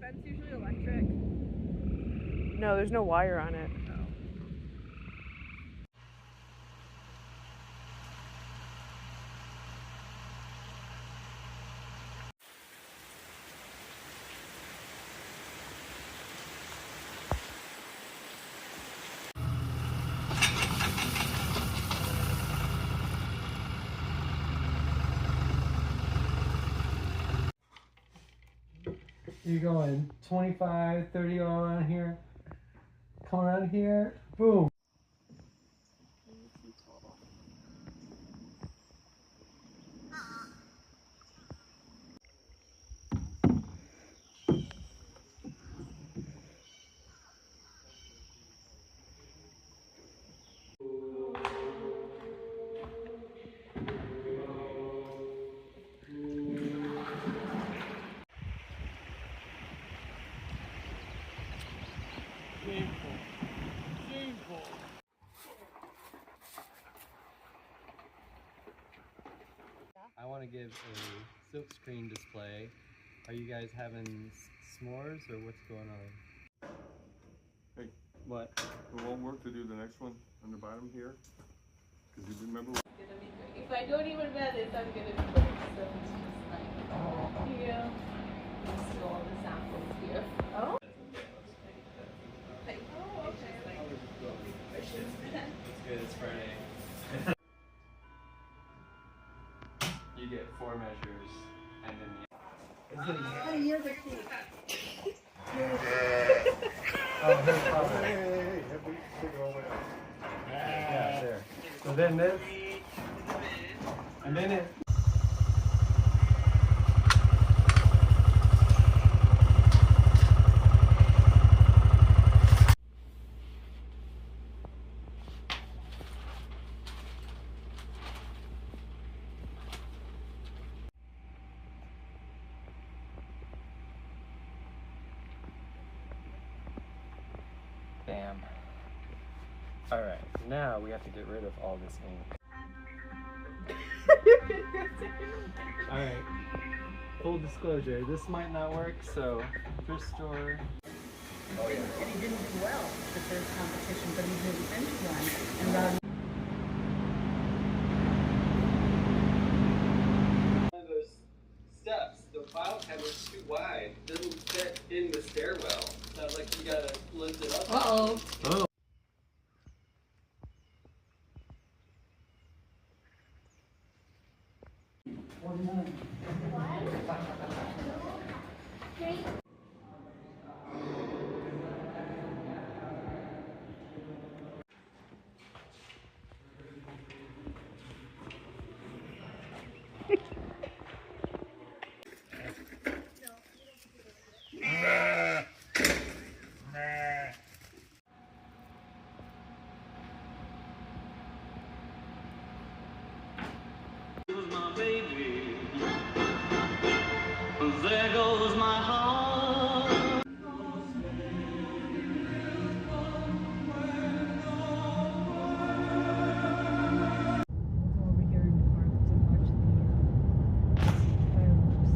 fence usually electric? No, there's no wire on it. No. You're going 25, 30 all around here. Come around here. Boom. I want to give a silk screen display. Are you guys having s'mores or what's going on? Hey, What? it won't work to do the next one on the bottom here? Because you remember. Gonna be great. If I don't even wear this, I'm gonna be great. So it's just like, here. Let's do all the samples here. Oh? Like, oh, okay. It's good, it's Friday. You get 4 measures and then You're the king. oh, there's probably. Hey, take it all the way out. Yeah, there. So then this, and then it. Bam. Alright, now we have to get rid of all this ink. Alright, full disclosure, this might not work, so thrift store. Oh, yeah. And he didn't do well the first competition, but he moved into one. And rather One of those steps, the file cabinet's too wide, it doesn't fit in the stairwell. Sounds like you gotta lift it up. uh-oh. Oh. There goes my heart. Over here in the park to watch the fireworks.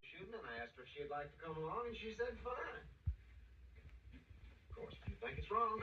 Shooting, and I asked her if she'd like to come along, and she said fine. Of course, if you think it's wrong,